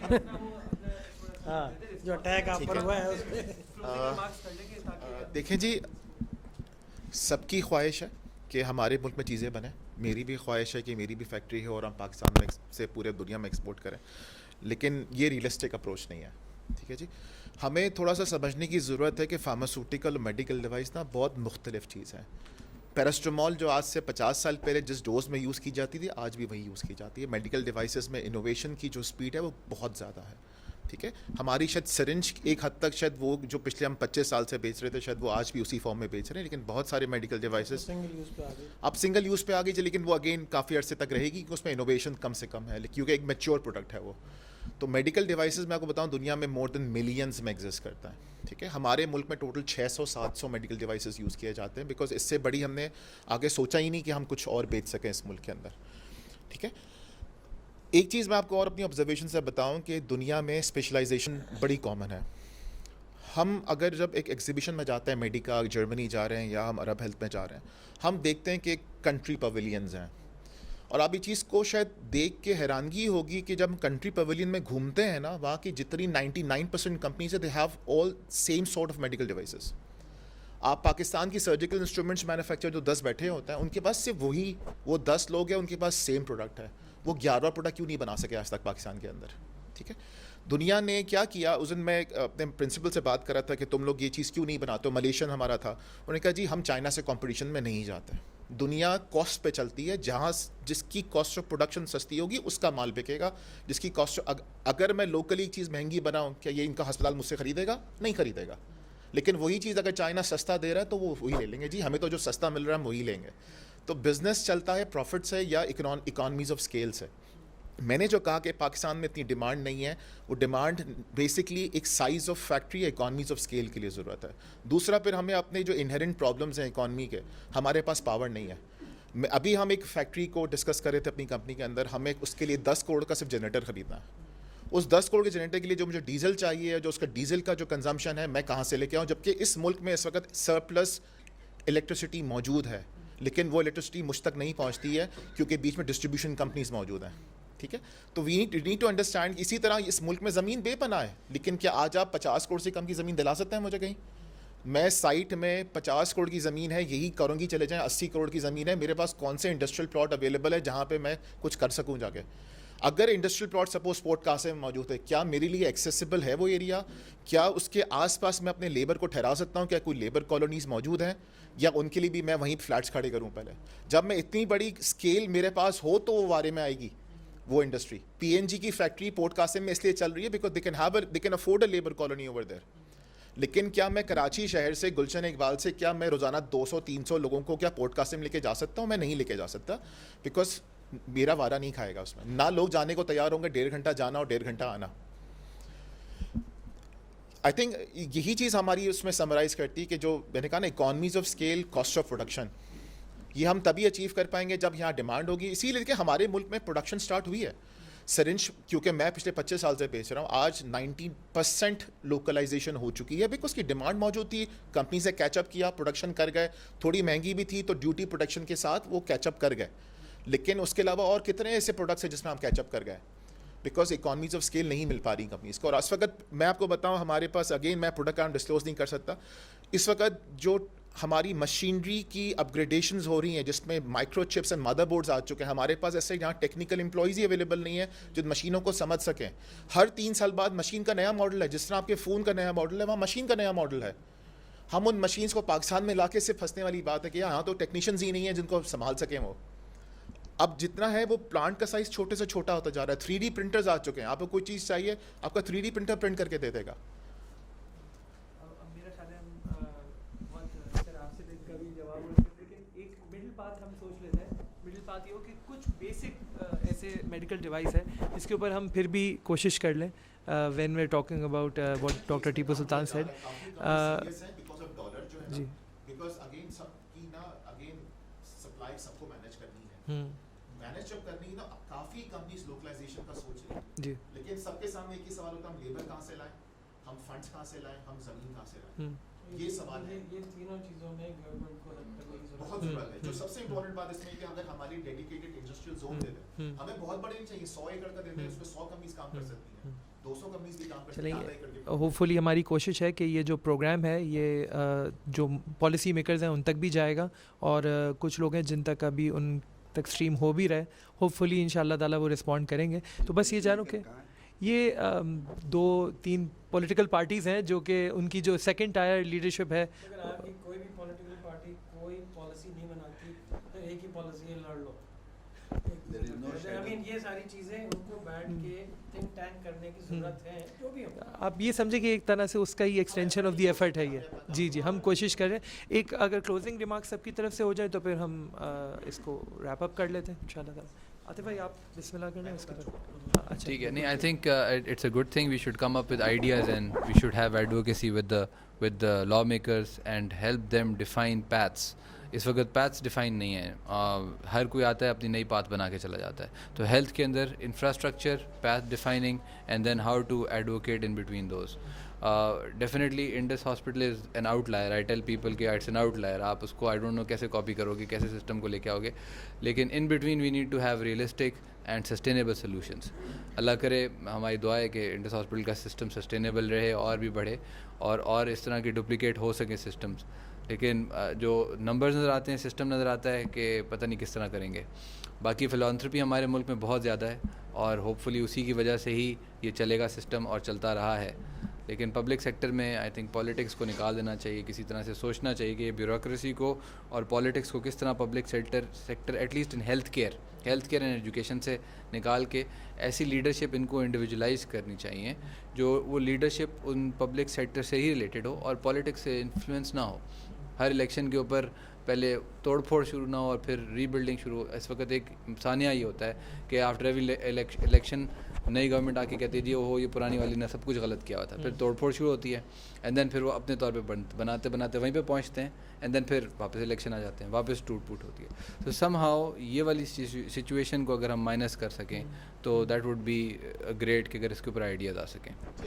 हाँ, जो अटैक आप ठीक पर है। हुआ है उसमें। देखें जी, सबकी ख्वाहिश है कि हमारे मुल्क में चीज़ें बने। मेरी भी ख्वाहिश है कि मेरी भी फैक्ट्री है और हम पाकिस्तान में से पूरे दुनिया में एक्सपोर्ट करें, लेकिन ये रियलिस्टिक अप्रोच नहीं है। ठीक है जी, हमें थोड़ा सा समझने की ज़रूरत है कि फार्मास्यूटिकल और मेडिकल डिवाइस ना बहुत मुख्तलिफ चीज़ है। पैरास्टामोल जो आज से 50 साल पहले जिस डोज में यूज़ की जाती थी, आज भी वही यूज़ की जाती है। मेडिकल डिवाइसेस में इनोवेशन की जो स्पीड है वो बहुत ज़्यादा है। ठीक है, हमारी शायद सिरिंज एक हद तक शायद वो जो पिछले हम 25 साल से बेच रहे थे, शायद वो आज भी उसी फॉर्म में बेच रहे हैं, लेकिन बहुत सारे मेडिकल डिवाइसेस सिंगल यूज़ पे आ गई। अब सिंगल यूज़ पे आ गई, लेकिन वो अगेन काफ़ी अर्से तक रहेगी क्योंकि उसमें इनोवेशन कम से कम है, क्योंकि एक मैच्योर प्रोडक्ट है वो। तो मेडिकल डिवाइसेस मैं आपको बताऊं दुनिया में मोर देन मिलियंस में एग्जिस्ट करता है। ठीक है, हमारे मुल्क में टोटल 600-700 मेडिकल डिवाइसेस यूज़ किए जाते हैं, बिकॉज इससे बड़ी हमने आगे सोचा ही नहीं कि हम कुछ और बेच सकें इस मुल्क के अंदर। ठीक है, एक चीज़ मैं आपको और अपनी ऑब्जर्वेशन से बताऊं कि दुनिया में स्पेशलाइजेशन बड़ी कॉमन है। हम अगर जब एक एग्जीबिशन में जाते हैं, मेडिका जर्मनी जा रहे हैं या हम अरब हेल्थ में जा रहे हैं, हम देखते हैं कि कंट्री पवेलियंस हैं। और आप ये चीज़ को शायद देख के हैरानगी होगी कि जब हम कंट्री पवेलियन में घूमते हैं ना, वहाँ की जितनी 99% कंपनीज है, they have all same sort of medical devices. आप पाकिस्तान की सर्जिकल इंस्ट्रूमेंट्स मैन्युफैक्चर जो 10 बैठे होते हैं, उनके पास सिर्फ वही वो 10 लोग हैं, उनके पास सेम प्रोडक्ट है। वो 11 प्रोडक्ट क्यों नहीं बना सके आज तक पाकिस्तान के अंदर? ठीक है, दुनिया ने क्या किया, उस दिन मैं अपने प्रिंसिपल से बात कर रहा था कि तुम लोग ये चीज़ क्यों नहीं बनाते हो, मलेशियन हमारा था। उन्होंने कहा जी हम चाइना से कंपटीशन में नहीं जाते, दुनिया कॉस्ट पे चलती है, जहाँ जिसकी कॉस्ट ऑफ प्रोडक्शन सस्ती होगी उसका माल बिकेगा। जिसकी कॉस्ट अगर मैं लोकली एक चीज़ महंगी बनाऊँ, क्या ये इनका अस्पताल मुझसे ख़रीदेगा? नहीं ख़रीदेगा। लेकिन वही चीज़ अगर चाइना सस्ता दे रहा है तो वो वही ले लेंगे। जी हमें तो जो सस्ता मिल रहा है हम वही लेंगे। तो बिज़नेस चलता है प्रॉफिट से या इकॉनमीज ऑफ स्केल से। मैंने जो कहा कि पाकिस्तान में इतनी डिमांड नहीं है, वो डिमांड बेसिकली एक साइज़ ऑफ फैक्ट्री या इकॉनमीज ऑफ स्केल के लिए ज़रूरत है। दूसरा, फिर हमें अपने जो इनहेरेंट प्रॉब्लम्स हैं इकॉनमी के, हमारे पास पावर नहीं है। अभी हम एक फैक्ट्री को डिस्कस कर रहे थे अपनी कंपनी के अंदर, हमें उसके लिए 10 करोड़ का सिर्फ जनरेटर ख़रीदना है। उस 10 करोड़ के जनरेटर के लिए जो मुझे डीजल चाहिए, जो उसका डीजल का जो कंजम्पशन है, मैं कहाँ से लेके आऊँ? जबकि इस मुल्क में इस वक्त सरप्लस इलेक्ट्रिसिटी मौजूद है, लेकिन वो इलेक्ट्रिसिटी मुझ तक नहीं पहुँचती है क्योंकि बीच में डिस्ट्रीब्यूशन कंपनीज मौजूद हैं। ठीक है, तो वी नीड टू अंडरस्टैंड। इसी तरह इस मुल्क में ज़मीन बेपनाह है, लेकिन क्या आज आप 50 करोड़ से कम की ज़मीन दिला सकते हैं मुझे कहीं? मैं साइट में 50 करोड़ की ज़मीन है, यही करूँगी चले जाएँ, 80 करोड़ की ज़मीन है, मेरे पास कौन से इंडस्ट्रियल प्लॉट अवेलेबल है जहाँ पे मैं कुछ कर सकूँ जाके? अगर इंडस्ट्रियल प्लॉट सपोज पोर्ट कासे में मौजूद है, क्या मेरे लिए एक्सेसिबल है वो एरिया? क्या उसके आसपास मैं अपने लेबर को ठहरा सकता हूँ? क्या कोई लेबर कॉलोनीज़ मौजूद हैं, या उनके लिए भी मैं वहीं फ्लैट्स खड़े करूँ? पहले जब मैं इतनी बड़ी स्केल मेरे पास हो तो वो वारे में आएगी वो इंडस्ट्री। पीएनजी की फैक्ट्री पोर्ट कासिम में इसलिए चल रही है because they can afford a labour colony over there. लेकिन क्या मैं कराची शहर से, गुलशन इकबाल से, क्या मैं रोज़ाना 200-300 लोगों को क्या पोर्ट कासिम लेके जा सकता हूँ? मैं नहीं लेके जा सकता, बिकॉज मेरा वारा नहीं खाएगा उसमें। ना लोग जाने को तैयार होंगे, 1.5 घंटा जाना और 1.5 घंटा आना। आई थिंक यही चीज़ हमारी उसमें समराइज़ करती है कि जो मैंने कहा ना, economies of scale, cost of production, ये हम तभी अचीव कर पाएंगे जब यहाँ डिमांड होगी। इसीलिए कि हमारे मुल्क में प्रोडक्शन स्टार्ट हुई है सिरिंज, क्योंकि मैं पिछले 25 साल से बेच रहा हूँ, आज 90% लोकलाइजेशन हो चुकी है बिकॉज की डिमांड मौजूद थी। कंपनी से कैचअप किया, प्रोडक्शन कर गए, थोड़ी महंगी भी थी तो ड्यूटी प्रोडक्शन के साथ वो कैचअप कर गए। लेकिन उसके अलावा और कितने ऐसे प्रोडक्ट्स हैं जिसमें हम कैचअप कर गए, बिकॉज इकॉनमीज ऑफ स्केल नहीं मिल पा रही कंपनीज को। और इस वक्त मैं आपको बताऊँ, हमारे पास अगेन मैं प्रोडक्ट का नाम डिस्क्लोज नहीं कर सकता, इस वक्त जो हमारी मशीनरी की अपग्रेडेशंस हो रही हैं जिसमें माइक्रोचिप्स एंड मदरबोर्ड्स आ चुके हैं, हमारे पास ऐसे यहाँ टेक्निकल एम्प्लॉयज़ ही अवेलेबल नहीं है जो मशीनों को समझ सकें। हर 3 साल बाद मशीन का नया मॉडल है, जिस तरह आपके फ़ोन का नया मॉडल है, वहाँ मशीन का नया मॉडल है। हम उन मशीन्स को पाकिस्तान में ला के सिर्फ फंसने वाली बात है कि यहाँ तो टेक्नीशियंस ही नहीं है जिनको संभाल सकें वो। अब जितना है वो प्लांट का साइज़ छोटे से छोटा होता जा रहा है। 3D प्रिंटर्स आ चुके हैं, आपको कोई चीज़ चाहिए आपका 3D प्रिंटर प्रिंट करके दे देगा। पाती हो कि कुछ बेसिक ऐसे मेडिकल डिवाइस है जिसके ऊपर हम फिर भी कोशिश कर लें when we are talking about what doctor Tipu Sultan said. जी, बिकॉज़ अगेन सबकी ना अगेन सप्लाई सबको मैनेज करनी है। मैनेज जब करनी है ना, काफ़ी कंपनीज लोकलाइजेशन का सोच रही हैं जी, लेकिन सबके सामने एक ही सवाल होता है, हम लेबर कहाँ से लाएं, हम फंड्स कहाँ से लाएं, हम ज़मीन कहाँ से लाएं? ये सवाल है। ये तीनों चीज़ों में गवर्नमेंट को रद्द करने की बहुत ज़रूरत है। जो सबसे इंपॉर्टेंट बात इसमें है कि अगर हमारी डेडिकेटेड इंडस्ट्रियल जोन दे दें, हमें बहुत बड़े नहीं चाहिए, 100 एकड़ का दे दें, उसमें 100 कंपनीज काम कर सकती हैं। 200 कंपनीज भी काम कर सकती हैं चलेंगे। आधा एकड़ के होपफुली हमारी कोशिश है कि ये जो प्रोग्राम है ये जो पॉलिसी मेकर्स हैं उन तक भी जाएगा, और कुछ लोग हैं जिन तक अभी उन तक स्ट्रीम हो भी रहे, होपफुली इंशाल्लाह ताला वो रिस्पॉन्ड करेंगे। तो बस ये जानो कि ये 2-3 पॉलिटिकल पार्टीज़ हैं जो कि उनकी जो सेकंड टायर लीडरशिप है, अगर आपकी कोई भी पॉलिटिकल पार्टी कोई पॉलिसी नहीं बनाती तो एक ही पॉलिसी है, लड़ लो। आई मीन ये सारी चीज़ें उनको बैठ के थिंक टैंक करने की ज़रूरत है, जो भी हो। आप ये समझे कि एक तरह से उसका ही एक्सटेंशन ऑफ द एफर्ट है ये। जी जी, हम कोशिश कर रहे हैं। एक अगर क्लोजिंग रिमार्क सबकी तरफ से हो जाए तो फिर हम इसको रैप अप कर लेते हैं इंशाल्लाह ताला। आतिफ भाई आप बिस्मिल्लाह कर लें उसके बाद। अच्छा ठीक है, नहीं, I think it's a good thing, we should come up with ideas and we should have advocacy with the law makers and help them define paths. इस वक्त पैथ्स डिफाइन नहीं है, हर कोई आता है अपनी नई पाथ बना के चला जाता है। तो हेल्थ के अंदर infrastructure, path defining and then how to advocate in between those. Definitely Indus hospital is an outlier, I tell people कि इट्स एन आउटलायर, आप उसको आई डोंट नो कैसे कॉपी करोगे, कैसे सिस्टम को लेके आओगे, लेकिन in between we need to have realistic and sustainable solutions. अल्लाह करे, हमारी दुआ है कि इंडस हॉस्पिटल का सिस्टम सस्टेनेबल रहे और भी बढ़े, और इस तरह के डुप्लिकेट हो सके सिस्टम्स। लेकिन जो नंबर्स नज़र आते हैं, सिस्टम नज़र आता है कि पता नहीं किस तरह करेंगे। बाकी फिलांथ्रपी हमारे मुल्क में बहुत ज़्यादा है और होपफुली उसी की वजह से ही ये चलेगा सिस्टम और चलता रहा है। लेकिन पब्लिक सेक्टर में आई थिंक पॉलिटिक्स को निकाल देना चाहिए, किसी तरह से सोचना चाहिए कि ब्यूरोक्रेसी को और पॉलिटिक्स को किस तरह public sector at least in health care and education से निकाल के ऐसी लीडरशिप इनको इंडिविजुअलाइज करनी चाहिए जो वो लीडरशिप उन पब्लिक सेक्टर से ही रिलेटेड हो और पॉलिटिक्स से इन्फ्लुएंस ना हो। हर इलेक्शन के ऊपर पहले तोड़ फोड़ शुरू ना हो और फिर रीबिल्डिंग शुरू। इस वक्त एक सानिया ये होता है कि आफ्टर एवरी इलेक्शन नई गवर्नमेंट आके कहती है जी वो ये पुरानी वाली ने सब कुछ गलत किया हुआ था, फिर तोड़ फोड़ शुरू होती है एंड देन फिर वो अपने तौर पे बनाते बनाते वहीं पे पहुंचते हैं एंड देन फिर वापस इलेक्शन आ जाते हैं, वापस टूट फूट होती है। तो सम हाउ ये वाली सिचुएशन को अगर हम माइनस कर सकें तो दैट वुड बी ग्रेट कि अगर इसके ऊपर आइडियाज़ आ सकें।